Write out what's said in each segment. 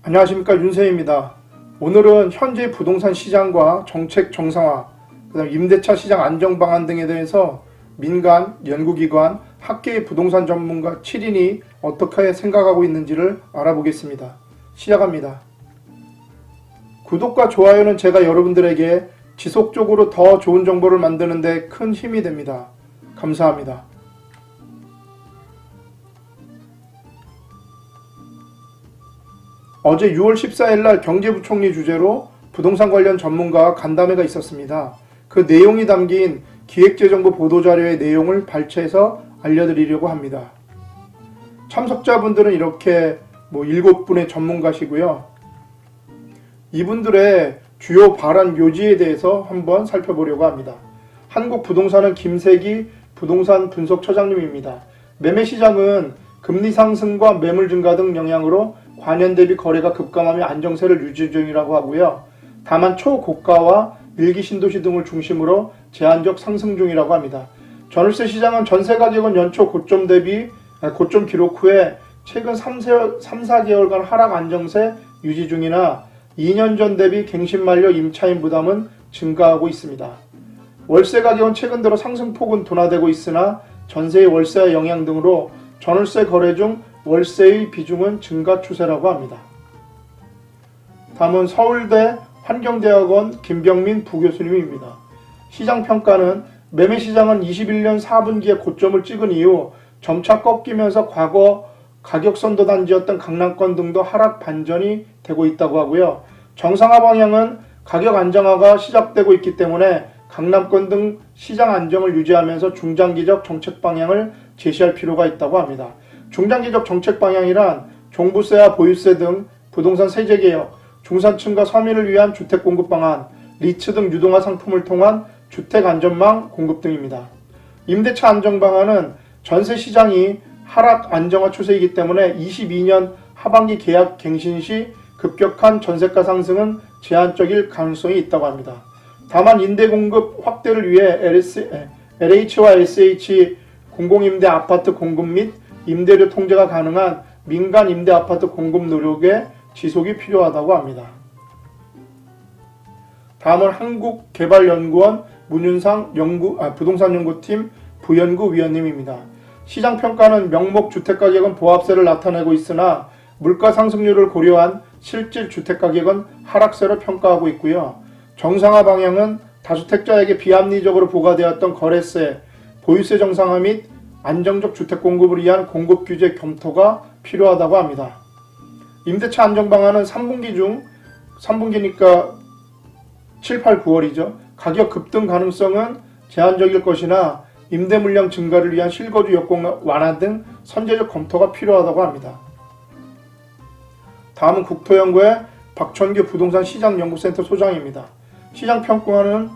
안녕하십니까, 윤세입니다. 오늘은 현재 부동산 시장과 정책 정상화, 그다음 임대차 시장 안정 방안 등에 대해서 민간, 연구기관, 학계의 부동산 전문가 7인이 어떻게 생각하고 있는지를 알아보겠습니다. 시작합니다. 구독과 좋아요는 제가 여러분들에게 지속적으로 더 좋은 정보를 만드는 데 큰 힘이 됩니다. 감사합니다. 어제 6월 14일 날 경제부총리 주재로 부동산 관련 전문가와 간담회가 있었습니다. 그 내용이 담긴 기획재정부 보도자료의 내용을 발췌해서 알려드리려고 합니다. 참석자분들은 이렇게 7분의 전문가시고요. 이분들의 주요 발언 요지에 대해서 한번 살펴보려고 합니다. 한국부동산은 김세기 부동산 분석처장님입니다. 매매시장은 금리 상승과 매물 증가 등 영향으로 관연 대비 거래가 급감하며 안정세를 유지 중이라고 하고요. 다만 초고가와 일기 신도시 등을 중심으로 제한적 상승 중이라고 합니다. 전월세 시장은 전세 가격은 연초 고점 기록 후에 최근 3-4개월간 하락 안정세 유지 중이나 2년 전 대비 갱신 만료 임차인 부담은 증가하고 있습니다. 월세 가격은 최근 들어 상승폭은 둔화되고 있으나 전세의 월세와 영향 등으로 전월세 거래 중 월세의 비중은 증가 추세라고 합니다. 다음은 서울대 환경대학원 김병민 부교수님입니다. 시장평가는 매매시장은 21년 4분기에 고점을 찍은 이후 점차 꺾이면서 과거 가격선도 단지였던 강남권 등도 하락 반전이 되고 있다고 하고요. 정상화 방향은 가격 안정화가 시작되고 있기 때문에 강남권 등 시장 안정을 유지하면서 중장기적 정책 방향을 제시할 필요가 있다고 합니다. 중장기적 정책 방향이란 종부세와 보유세 등 부동산 세제 개혁, 중산층과 서민을 위한 주택 공급 방안, 리츠 등 유동화 상품을 통한 주택 안전망 공급 등입니다. 임대차 안정 방안은 전세 시장이 하락 안정화 추세이기 때문에 22년 하반기 계약 갱신 시 급격한 전세가 상승은 제한적일 가능성이 있다고 합니다. 다만 임대 공급 확대를 위해 LH와 SH 공공임대 아파트 공급 및 임대료 통제가 가능한 민간 임대 아파트 공급 노력의 지속이 필요하다고 합니다. 다음은 한국개발연구원 문윤상 부동산 연구팀 부연구 위원님입니다. 시장평가는 명목 주택가격은 보합세를 나타내고 있으나 물가 상승률을 고려한 실질 주택가격은 하락세로 평가하고 있고요. 정상화 방향은 다주택자에게 비합리적으로 부과되었던 거래세, 보유세 정상화 및 안정적 주택 공급을 위한 공급 규제 검토가 필요하다고 합니다. 임대차 안정 방안은 3분기니까 7, 8, 9월이죠. 가격 급등 가능성은 제한적일 것이나 임대 물량 증가를 위한 실거주 여건 완화 등 선제적 검토가 필요하다고 합니다. 다음은 국토연구의 박천규 부동산 시장연구센터 소장입니다. 시장평가는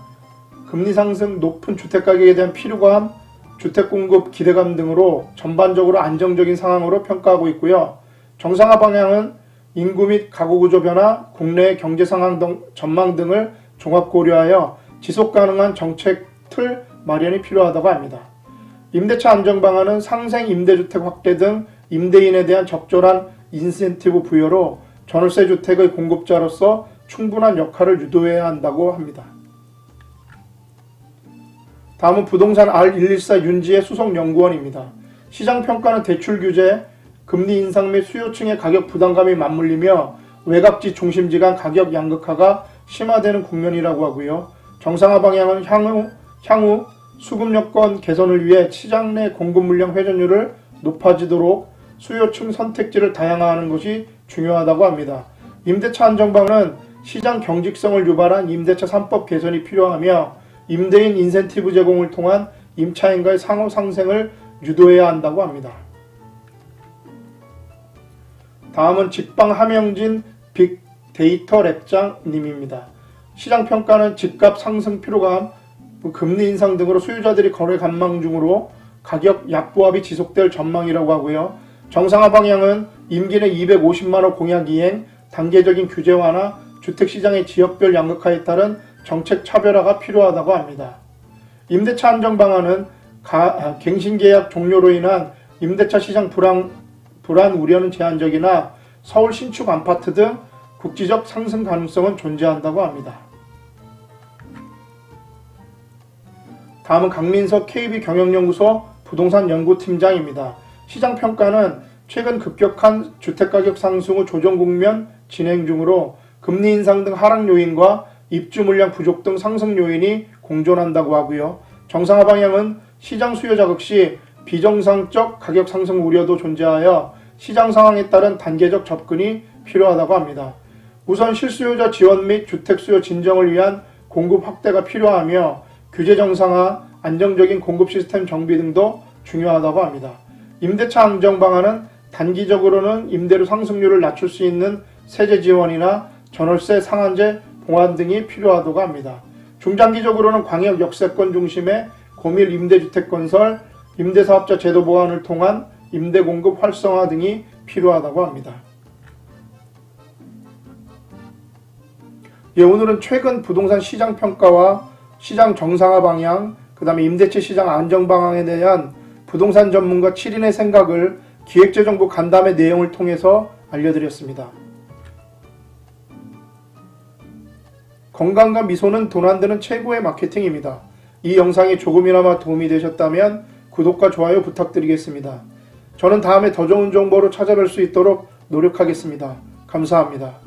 금리 상승, 높은 주택가격에 대한 필요감, 주택공급 기대감 등으로 전반적으로 안정적인 상황으로 평가하고 있고요. 정상화 방향은 인구 및 가구구조 변화, 국내의 경제 상황 등 전망 등을 종합 고려하여 지속가능한 정책 틀 마련이 필요하다고 합니다. 임대차 안정 방안은 상생 임대주택 확대 등 임대인에 대한 적절한 인센티브 부여로 전월세 주택의 공급자로서 충분한 역할을 유도해야 한다고 합니다. 다음은 부동산 R114 윤지혜 수석연구원입니다. 시장평가는 대출 규제, 금리 인상 및 수요층의 가격 부담감이 맞물리며 외곽지 중심지 간 가격 양극화가 심화되는 국면이라고 하고요. 정상화 방향은 향후 수급 여건 개선을 위해 시장 내 공급 물량 회전율을 높아지도록 수요층 선택지를 다양화하는 것이 중요하다고 합니다. 임대차 안정방은 시장 경직성을 유발한 임대차 3법 개선이 필요하며 임대인 인센티브 제공을 통한 임차인과의 상호 상생을 유도해야 한다고 합니다. 다음은 직방 함영진 빅데이터 랩장님입니다. 시장평가는 집값 상승 피로감, 금리 인상 등으로 소유자들이 거래 관망 중으로 가격 약보합이 지속될 전망이라고 하고요. 정상화 방향은 임기 내 250만원 공약 이행, 단계적인 규제 완화, 주택시장의 지역별 양극화에 따른 정책 차별화가 필요하다고 합니다. 임대차 안정 방안은 갱신계약 종료로 인한 임대차 시장 불안 우려는 제한적이나 서울 신축 아파트 등 국지적 상승 가능성은 존재한다고 합니다. 다음은 강민석 KB경영연구소 부동산 연구팀장입니다. 시장평가는 최근 급격한 주택가격 상승 후 조정 국면 진행 중으로 금리 인상 등 하락 요인과 입주 물량 부족 등 상승 요인이 공존한다고 하고요. 정상화 방향은 시장 수요 자극 시 비정상적 가격 상승 우려도 존재하여 시장 상황에 따른 단계적 접근이 필요하다고 합니다. 우선 실수요자 지원 및 주택 수요 진정을 위한 공급 확대가 필요하며 규제 정상화, 안정적인 공급 시스템 정비 등도 중요하다고 합니다. 임대차 안정 방안은 단기적으로는 임대료 상승률을 낮출 수 있는 세제 지원이나 전월세 상한제 봉합 등이 필요하다고 합니다. 중장기적으로는 광역 역세권 중심의 고밀 임대주택 건설, 임대사업자 제도 보완을 통한 임대 공급 활성화 등이 필요하다고 합니다. 오늘은 최근 부동산 시장 평가와 시장 정상화 방향, 그 다음에 임대차 시장 안정 방향에 대한 부동산 전문가 7인의 생각을 기획재정부 간담회 내용을 통해서 알려드렸습니다. 건강과 미소는 돈 안 드는 최고의 마케팅입니다. 이 영상이 조금이나마 도움이 되셨다면 구독과 좋아요 부탁드리겠습니다. 저는 다음에 더 좋은 정보로 찾아뵐 수 있도록 노력하겠습니다. 감사합니다.